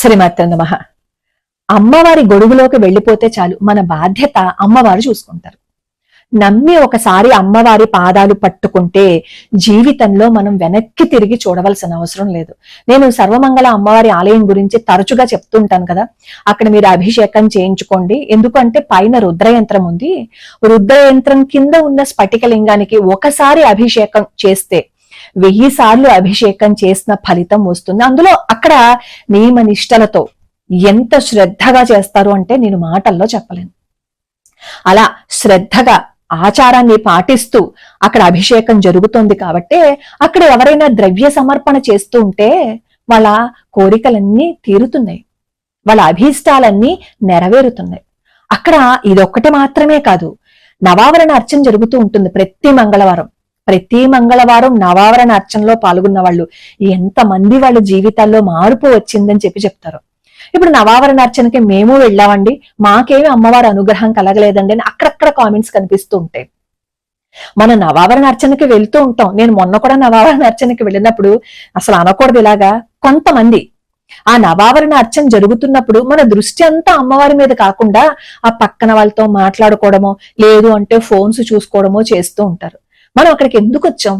శ్రీమాత్ర నమః. అమ్మవారి గొడుగులోకి వెళ్ళిపోతే చాలు, మన బాధ్యత అమ్మవారు చూసుకుంటారు. నమ్మి ఒకసారి అమ్మవారి పాదాలు పట్టుకుంటే జీవితంలో మనం వెనక్కి తిరిగి చూడవలసిన అవసరం లేదు. నేను సర్వమంగళ అమ్మవారి ఆలయం గురించి తరచుగా చెప్తుంటాను కదా, అక్కడ మీరు అభిషేకం చేయించుకోండి. ఎందుకంటే పైన రుద్రయంత్రం ఉంది. రుద్రయంత్రం కింద ఉన్న స్ఫటికలింగానికి ఒకసారి అభిషేకం చేస్తే 1000 సార్లు అభిషేకం చేసిన ఫలితం వస్తుంది. అందులో అక్కడ నియమ నిష్టలతో ఎంత శ్రద్ధగా చేస్తారు అంటే నేను మాటల్లో చెప్పలేను. అలా శ్రద్ధగా ఆచారాన్ని పాటిస్తూ అక్కడ అభిషేకం జరుగుతోంది కాబట్టి అక్కడ ఎవరైనా ద్రవ్య సమర్పణ చేస్తూ ఉంటే వాళ్ళ కోరికలన్నీ తీరుతున్నాయి, వాళ్ళ అభీష్టాలన్నీ నెరవేరుతున్నాయి. అక్కడ ఇదొక్కటి మాత్రమే కాదు, నవావరణ అర్చన జరుగుతూ ఉంటుంది ప్రతి మంగళవారం నవావరణ అర్చనలో పాల్గొన్న వాళ్ళు ఎంతమంది వాళ్ళ జీవితాల్లో మార్పు వచ్చిందని చెప్తారు. ఇప్పుడు నవావరణ అర్చనకి మేము వెళ్ళామండి, మాకేమి అమ్మవారి అనుగ్రహం కలగలేదండి అని అక్కడక్కడ కామెంట్స్ కనిపిస్తూ ఉంటాయి. మనం నవావరణ అర్చనకి వెళ్తూ ఉంటాం. నేను మొన్న కూడా నవావరణ అర్చనకి వెళ్ళినప్పుడు అసలు అనకూడదు ఇలాగా, కొంతమంది ఆ నవావరణ అర్చన జరుగుతున్నప్పుడు మన దృష్టి అంతా అమ్మవారి మీద కాకుండా ఆ పక్కన వాళ్ళతో మాట్లాడుకోవడమో లేదు అంటే ఫోన్స్ చూసుకోవడమో చేస్తూ ఉంటారు. మనం అక్కడికి ఎందుకు వచ్చాం?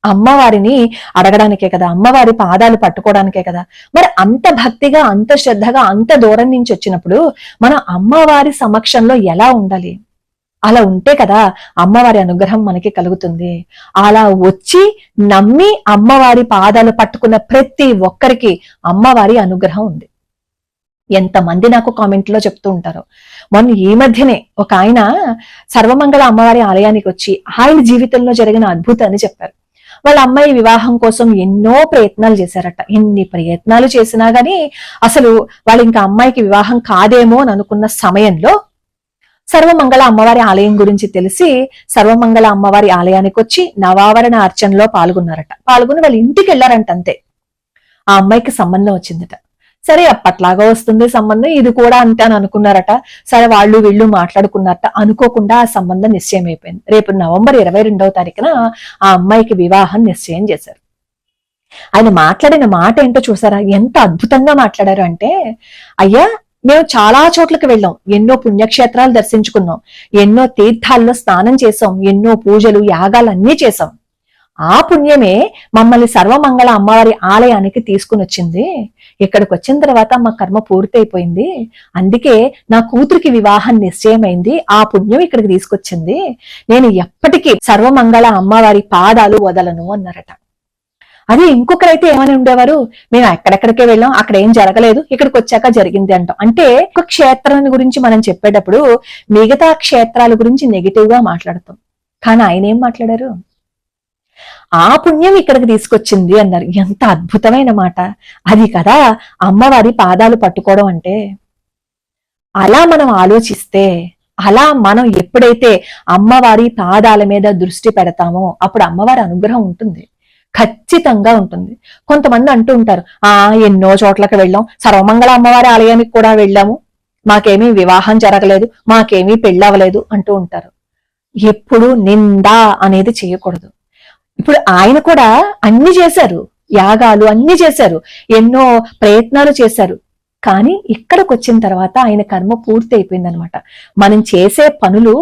అమ్మవారిని అడగడానికే కదా, అమ్మవారి పాదాలు పట్టుకోవడానికే కదా. మరి అంత భక్తిగా, అంత శ్రద్ధగా, అంత దూరం నుంచి వచ్చినప్పుడు మనం అమ్మవారి సమక్షంలో ఎలా ఉండాలి? అలా ఉంటే కదా అమ్మవారి అనుగ్రహం మనకి కలుగుతుంది. అలా వచ్చి నమ్మి అమ్మవారి పాదాలు పట్టుకున్న ప్రతి ఒక్కరికి అమ్మవారి అనుగ్రహం ఉంది. ఎంతమంది నాకు కామెంట్ లో చెప్తూ ఉంటారు. మొన్న ఈ మధ్యనే ఒక ఆయన సర్వమంగళ అమ్మవారి ఆలయానికి వచ్చి ఆయన జీవితంలో జరిగిన అద్భుతాన్ని చెప్పారు. వాళ్ళ అమ్మాయి వివాహం కోసం ఎన్నో ప్రయత్నాలు చేశారట. ఎన్ని ప్రయత్నాలు చేసినా గానీ అసలు వాళ్ళు ఇంకా అమ్మాయికి వివాహం కాదేమో అని అనుకున్న సమయంలో సర్వమంగళ అమ్మవారి ఆలయం గురించి తెలిసి సర్వమంగళ అమ్మవారి ఆలయానికి వచ్చి నవావరణ అర్చనలో పాల్గొన్నారట. పాల్గొని వాళ్ళ ఇంటికి వెళ్ళారంట. అంతే ఆ అమ్మాయికి సంబంధం వచ్చిందట. సరే అప్పట్లాగా వస్తుంది సంబంధం, ఇది కూడా అంతే అని అనుకున్నారట. సరే వాళ్ళు వీళ్ళు మాట్లాడుకున్నారట. అనుకోకుండా ఆ సంబంధం నిశ్చయం అయిపోయింది. రేపు నవంబర్ 22వ తారీఖున ఆ అమ్మాయికి వివాహం నిశ్చయం చేశారు. ఆయన మాట్లాడిన మాట ఏంటో చూసారా? ఎంత అద్భుతంగా మాట్లాడారు అంటే, అయ్యా మేము చాలా చోట్లకి వెళ్ళాం, ఎన్నో పుణ్యక్షేత్రాలు దర్శించుకున్నాం, ఎన్నో తీర్థాల్లో స్నానం చేసాం, ఎన్నో పూజలు యాగాలు అన్నీ చేసాం. ఆ పుణ్యమే మమ్మల్ని సర్వమంగళ అమ్మవారి ఆలయానికి తీసుకుని వచ్చింది. ఇక్కడికి వచ్చిన తర్వాత మా కర్మ పూర్తి అయిపోయింది. అందుకే నా కూతురికి వివాహం నిశ్చయమైంది. ఆ పుణ్యం ఇక్కడికి తీసుకొచ్చింది. నేను ఎప్పటికీ సర్వమంగళ అమ్మవారి పాదాలు వదలను అన్నారట. అది ఇంకొకరైతే ఏమని ఉండేవారు, మేము ఎక్కడెక్కడికే వెళ్ళాం, అక్కడ ఏం జరగలేదు, ఇక్కడికి వచ్చాక జరిగింది అంటాం. అంటే ఒక క్షేత్రాన్ని గురించి మనం చెప్పేటప్పుడు మిగతా క్షేత్రాల గురించి నెగిటివ్ గా మాట్లాడతాం. కానీ ఆయన ఏం మాట్లాడారు? ఆ పుణ్యం ఇక్కడికి తీసుకొచ్చింది అన్నారు. ఎంత అద్భుతమైన మాట అది కదా అమ్మవారి పాదాలు పట్టుకోవడం అంటే. అలా మనం ఆలోచిస్తే, అలా మనం ఎప్పుడైతే అమ్మవారి పాదాల మీద దృష్టి పెడతామో అప్పుడు అమ్మవారి అనుగ్రహం ఉంటుంది, ఖచ్చితంగా ఉంటుంది. కొంతమంది అంటూ ఉంటారు, ఎన్నో చోట్లకి వెళ్ళాం, సర్వమంగళ అమ్మవారి ఆలయానికి కూడా వెళ్ళాము, మాకేమీ వివాహం జరగలేదు, మాకేమీ పెళ్ళవలేదు అంటూ ఉంటారు. ఎప్పుడు నిందా అనేది చేయకూడదు. ఇప్పుడు ఆయన కూడా అన్ని చేశారు, యాగాలు అన్ని చేశారు, ఎన్నో ప్రయత్నాలు చేశారు. కానీ ఇక్కడికి వచ్చిన తర్వాత ఆయన కర్మ పూర్తి అయిపోయింది అనమాట. మనం చేసే పనులు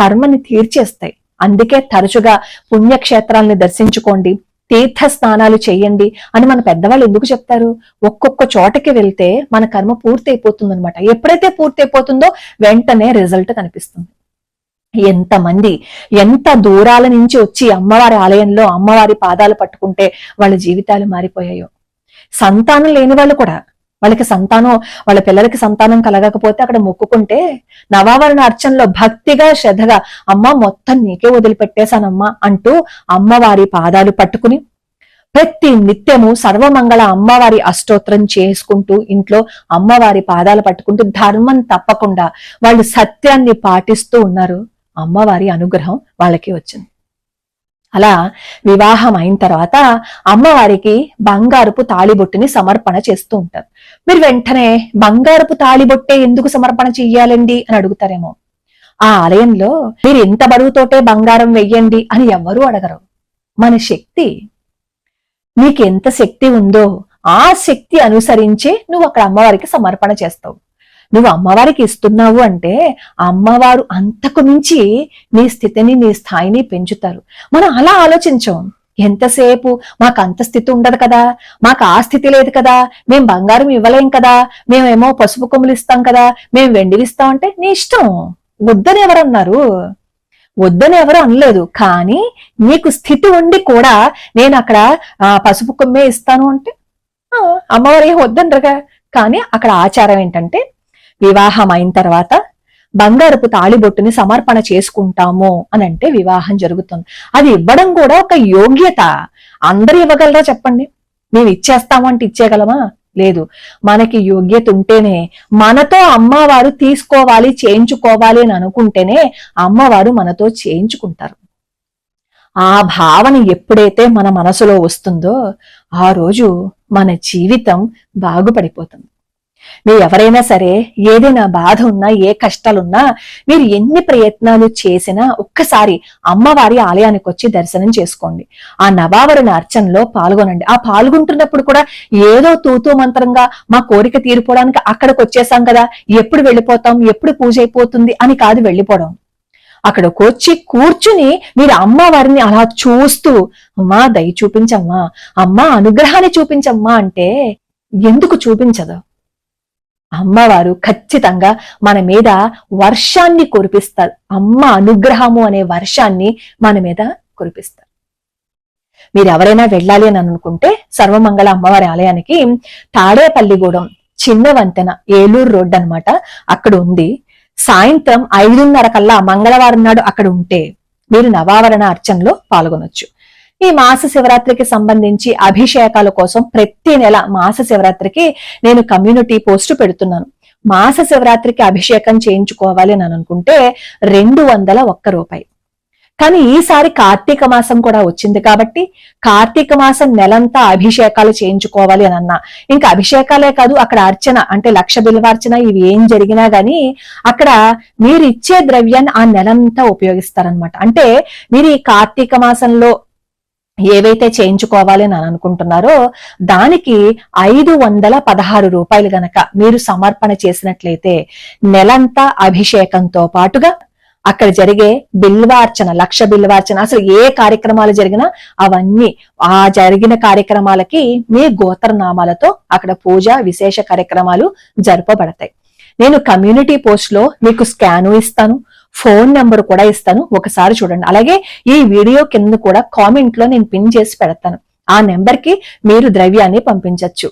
కర్మని తీర్చేస్తాయి. అందుకే తరచుగా పుణ్యక్షేత్రాలను దర్శించుకోండి, తీర్థ స్నానాలు చేయండి అని మన పెద్దవాళ్ళు ఎందుకు చెప్తారు? ఒక్కొక్క చోటకి వెళ్తే మన కర్మ పూర్తి అయిపోతుంది అనమాట. ఎప్పుడైతే పూర్తి అయిపోతుందో వెంటనే రిజల్ట్ కనిపిస్తుంది. ఎంతమంది ఎంత దూరాల నుంచి వచ్చి అమ్మవారి ఆలయంలో అమ్మవారి పాదాలు పట్టుకుంటే వాళ్ళ జీవితాలు మారిపోయాయో. సంతానం లేని వాళ్ళు కూడా, వాళ్ళకి సంతానం, వాళ్ళ పిల్లలకి సంతానం కలగకపోతే అక్కడ మొక్కుకుంటే నవావరణ అర్చనలో భక్తిగా శ్రద్ధగా అమ్మ మొత్తం నీకే వదిలిపెట్టేశానమ్మా అంటూ అమ్మవారి పాదాలు పట్టుకుని ప్రతి నిత్యము సర్వమంగళ అమ్మవారి అష్టోత్తరం చేసుకుంటూ ఇంట్లో అమ్మవారి పాదాలు పట్టుకుంటూ ధర్మం తప్పకుండా వాళ్ళు సత్యాన్ని పాటిస్తూ ఉన్నారు. అమ్మవారి అనుగ్రహం వాళ్ళకి వచ్చింది. అలా వివాహం అయిన తర్వాత అమ్మవారికి బంగారపు తాళిబొట్టుని సమర్పణ చేస్తూ ఉంటారు. మీరు వెంటనే బంగారపు తాళిబొట్టే ఎందుకు సమర్పణ చెయ్యాలండి అని అడుగుతారేమో. ఆ ఆలయంలో మీరు ఇంత బరువుతోటే బంగారం వెయ్యండి అని ఎవ్వరూ అడగరు. మన శక్తి, నీకెంత శక్తి ఉందో ఆ శక్తి అనుసరించే నువ్వు అక్కడ అమ్మవారికి సమర్పణ చేస్తావు. నువ్వు అమ్మవారికి ఇస్తున్నావు అంటే అమ్మవారు అంతకు మించి నీ స్థితిని, నీ స్థాయిని పెంచుతారు. మనం అలా ఆలోచించాం. ఎంతసేపు మాకు అంత స్థితి ఉండదు కదా, మాకు ఆ స్థితి లేదు కదా, మేం బంగారం ఇవ్వలేం కదా, మేమేమో పసుపు కొమ్ములు ఇస్తాం కదా, మేము వెండివి ఇస్తాం అంటే నీ ఇష్టం. వద్దని ఎవరన్నారు? వద్దని ఎవరు అనలేదు. కానీ నీకు స్థితి ఉండి కూడా నేను అక్కడ పసుపు కొమ్మే ఇస్తాను అంటే అమ్మవారు ఏం వద్దనరుగా. కానీ అక్కడ ఆచారం ఏంటంటే వివాహం అయిన తర్వాత బంగారపు తాళిబొట్టుని సమర్పణ చేసుకుంటాము అని అంటే వివాహం జరుగుతుంది. అది ఇవ్వడం కూడా ఒక యోగ్యత. అందరు ఇవ్వగలరా చెప్పండి? మేము ఇచ్చేస్తాము అంటే ఇచ్చేయగలమా? లేదు. మనకి యోగ్యత ఉంటేనే, మనతో అమ్మవారు తీసుకోవాలి, చేయించుకోవాలి అని అనుకుంటేనే అమ్మవారు మనతో చేయించుకుంటారు. ఆ భావన ఎప్పుడైతే మన మనసులో వస్తుందో ఆ రోజు మన జీవితం బాగుపడిపోతుంది. మీరు ఎవరైనా సరే ఏదైనా బాధ ఉన్నా, ఏ కష్టాలున్నా, మీరు ఎన్ని ప్రయత్నాలు చేసినా ఒక్కసారి అమ్మవారి ఆలయానికి వచ్చి దర్శనం చేసుకోండి. ఆ నవావరణ అర్చనలో పాల్గొనండి. ఆ పాల్గొంటున్నప్పుడు కూడా ఏదో తూతూ మంత్రంగా మా కోరిక తీరిపోవడానికి అక్కడికి వచ్చేసాం కదా, ఎప్పుడు వెళ్ళిపోతాం, ఎప్పుడు పూజ అయిపోతుంది అని కాదు వెళ్ళిపోవడం. అక్కడికి వచ్చి కూర్చుని మీరు అమ్మవారిని అలా చూస్తూ అమ్మా దయ చూపించమ్మా, అమ్మా అనుగ్రహాన్ని చూపించమ్మా అంటే ఎందుకు చూపించదు? అమ్మవారు ఖచ్చితంగా మన మీద వర్షాన్ని కురిపిస్తారు. అమ్మ అనుగ్రహము అనే వర్షాన్ని మన మీద కురిపిస్తారు. మీరు ఎవరైనా వెళ్ళాలి అని అనుకుంటే సర్వమంగళ అమ్మవారి ఆలయానికి తాడేపల్లిగూడెం చిన్న వంతెన, ఏలూరు రోడ్డు అన్నమాట, అక్కడ ఉంది. సాయంత్రం 5:30 కల్లా మంగళవారం నాడు అక్కడ ఉంటే మీరు నవావరణ అర్చనలో పాల్గొనొచ్చు. ఈ మాస శివరాత్రికి సంబంధించి అభిషేకాల కోసం ప్రతి నెల మాస శివరాత్రికి నేను కమ్యూనిటీ పోస్ట్ పెడుతున్నాను. మాస శివరాత్రికి అభిషేకం చేయించుకోవాలి అని అనుకుంటే 201 రూపాయలు. కానీ ఈసారి కార్తీక మాసం కూడా వచ్చింది కాబట్టి కార్తీక మాసం నెలంతా అభిషేకాలు చేయించుకోవాలి అని అన్నా. ఇంకా అభిషేకాలే కాదు, అక్కడ అర్చన అంటే 1,00,000 బిల్వార్చన ఇవి ఏం జరిగినా గానీ అక్కడ మీరు ఇచ్చే ద్రవ్యాన్ని ఆ నెలంతా ఉపయోగిస్తారనమాట. అంటే మీరు ఈ కార్తీక మాసంలో ఏవైతే చేయించుకోవాలి అని అనుకుంటున్నారో దానికి 516 రూపాయలు గనక మీరు సమర్పణ చేసినట్లయితే నెలంతా అభిషేకంతో పాటుగా అక్కడ జరిగే బిల్వార్చన, 1,00,000 బిల్వార్చన, అసలు ఏ కార్యక్రమాలు జరిగినా అవన్నీ ఆ జరిగిన కార్యక్రమాలకి మీ గోత్రనామాలతో అక్కడ పూజ విశేష కార్యక్రమాలు జరపబడతాయి. నేను కమ్యూనిటీ పోస్ట్ లో మీకు స్కాను ఇస్తాను, ఫోన్ నెంబర్ కూడా ఇస్తాను, ఒకసారి చూడండి. అలాగే ఈ వీడియో కింద కూడా కామెంట్ లో నేను పిన్ చేసి పెడతాను. ఆ నెంబర్ కి మీరు ద్రవ్యాన్ని పంపించవచ్చు.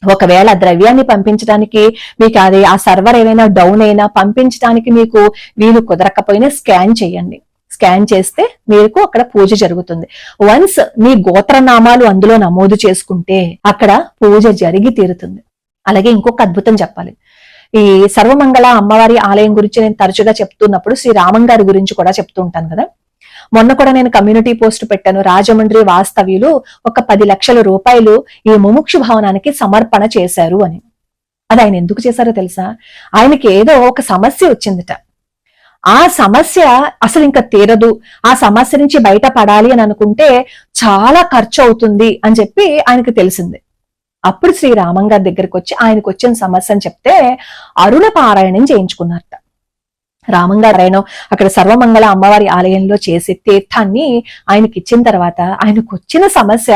ఒకవేళ ద్రవ్యాన్ని పంపించడానికి మీకు అది ఆ సర్వర్ ఏమైనా డౌన్ అయినా పంపించడానికి మీకు వీలు కుదరకపోయినా స్కాన్ చేయండి. స్కాన్ చేస్తే మీకు అక్కడ పూజ జరుగుతుంది. వన్స్ మీ గోత్రనామాలు అందులో నమోదు చేసుకుంటే అక్కడ పూజ జరిగి తీరుతుంది. అలాగే ఇంకొక అద్భుతం చెప్పాలి. ఈ సర్వమంగళ అమ్మవారి ఆలయం గురించి నేను తరచుగా చెప్తున్నప్పుడు శ్రీ రామం గారి గురించి కూడా చెప్తూ ఉంటాను కదా. మొన్న కూడా నేను కమ్యూనిటీ పోస్ట్ పెట్టాను. రాజమండ్రి వాస్తవ్యులు ఒక 10 లక్షల రూపాయలు ఈ ముముక్షు భవనానికి సమర్పణ చేశారు అని. అది ఆయన ఎందుకు చేశారో తెలుసా? ఆయనకి ఏదో ఒక సమస్య వచ్చిందిట. ఆ సమస్య అసలు ఇంకా తీరదు, ఆ సమస్య నుంచి బయటపడాలి అని అనుకుంటే చాలా ఖర్చు అవుతుంది అని చెప్పి ఆయనకు తెలిసింది. అప్పుడు శ్రీ రామం గారి దగ్గరికి వచ్చి ఆయనకు వచ్చిన సమస్య అని చెప్తే అరుణ పారాయణం చేయించుకున్నారట. రామంగారాయణ అక్కడ సర్వమంగళ అమ్మవారి ఆలయంలో చేసే తీర్థాన్ని ఆయనకి ఇచ్చిన తర్వాత ఆయనకు వచ్చిన సమస్య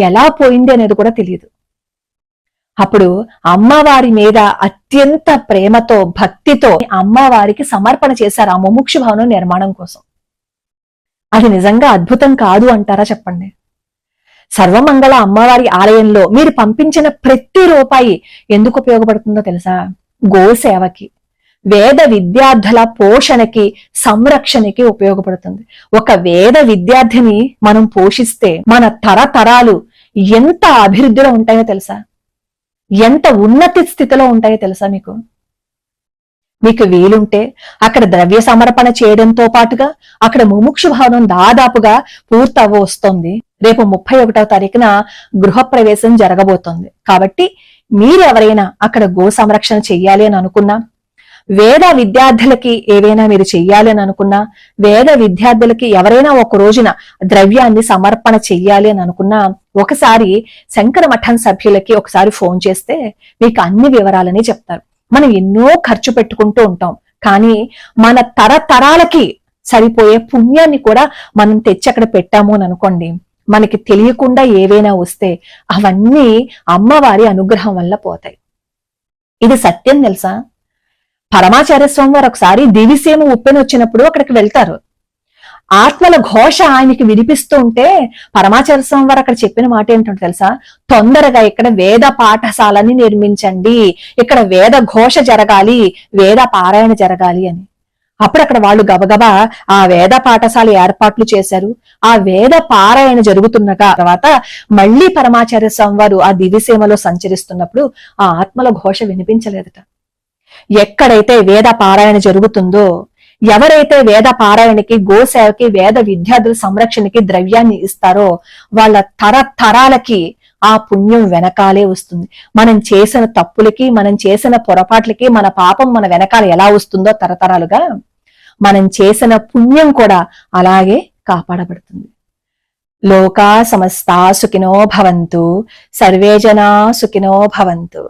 ఎలా పోయింది అనేది కూడా తెలియదు. అప్పుడు అమ్మవారి మీద అత్యంత ప్రేమతో భక్తితో అమ్మవారికి సమర్పణ చేశారు ఆ ముముక్షు భవనం నిర్మాణం కోసం. అది నిజంగా అద్భుతం కాదు అంటారా చెప్పండి? సర్వమంగళ అమ్మవారి ఆలయంలో మీరు పంపించిన ప్రతి రూపాయి ఎందుకు ఉపయోగపడుతుందో తెలుసా? గోసేవకి, వేద విద్యార్థుల పోషణకి, సంరక్షణకి ఉపయోగపడుతుంది. ఒక వేద విద్యార్థిని మనం పోషిస్తే మన తరతరాలు ఎంత అభివృద్ధిలో ఉంటాయో తెలుసా? ఎంత ఉన్నతి స్థితిలో ఉంటాయో తెలుసా మీకు? మీకు వీలుంటే అక్కడ ద్రవ్య సమర్పణ చేయడంతో పాటుగా అక్కడ ముముక్షు భవనం దాదాపుగా పూర్తవ వస్తుంది. రేపు 31వ తారీఖున గృహప్రవేశం జరగబోతోంది. కాబట్టి మీరెవరైనా అక్కడ గో సంరక్షణ చెయ్యాలి అని అనుకున్నా, వేద విద్యార్థులకి ఏవైనా మీరు చెయ్యాలి అని అనుకున్నా, వేద విద్యార్థులకి ఎవరైనా ఒక రోజున ద్రవ్యాన్ని సమర్పణ చెయ్యాలి అని అనుకున్నా, ఒకసారి శంకర మఠం సభ్యులకి ఒకసారి ఫోన్ చేస్తే మీకు అన్ని వివరాలని చెప్తారు. మనం ఎన్నో ఖర్చు పెట్టుకుంటూ ఉంటాం, కానీ మన తరతరాలకి సరిపోయే పుణ్యాన్ని కూడా మనం తెచ్చి అక్కడ పెట్టాము అని అనుకోండి, మనకి తెలియకుండా ఏవైనా వస్తే అవన్నీ అమ్మవారి అనుగ్రహం వల్ల పోతాయి. ఇది సత్యం తెలుసా? పరమాచార్య స్వామి వారు ఒకసారి దివిసీమ ఉప్పెన వచ్చినప్పుడు అక్కడికి వెళ్తారు. ఆత్మల ఘోష ఆయనకి వినిపిస్తూ ఉంటే పరమాచార్య స్వామి వారు అక్కడ చెప్పిన మాట ఏంటంటే తెలుసా? తొందరగా ఇక్కడ వేద పాఠశాలని నిర్మించండి, ఇక్కడ వేద ఘోష జరగాలి, వేద పారాయణ జరగాలి అని. అప్పుడు అక్కడ వాళ్ళు గబగబా ఆ వేద పాఠశాల ఏర్పాట్లు చేశారు. ఆ వేద పారాయణ జరుగుతున్న తర్వాత మళ్లీ పరమాచార్య స్వామి వారు ఆ దివిసీమలో సంచరిస్తున్నప్పుడు ఆ ఆత్మల ఘోష వినిపించలేదట. ఎక్కడైతే వేద పారాయణ జరుగుతుందో, ఎవరైతే వేద పారాయణకి, గోసేవకి, వేద విద్యార్థుల సంరక్షణకి ద్రవ్యాన్ని ఇస్తారో వాళ్ళ తరతరాలకి ఆ పుణ్యం వెనకాలే వస్తుంది. మనం చేసిన తప్పులకి, మనం చేసిన పొరపాట్లకి మన పాపం మన వెనకాల ఎలా వస్తుందో తరతరాలుగా మనం చేసిన పుణ్యం కూడా అలాగే కాపాడబడుతుంది. లోకా సమస్తా సుఖినో భవంతు, సర్వే జనా సుఖినో భవంతు.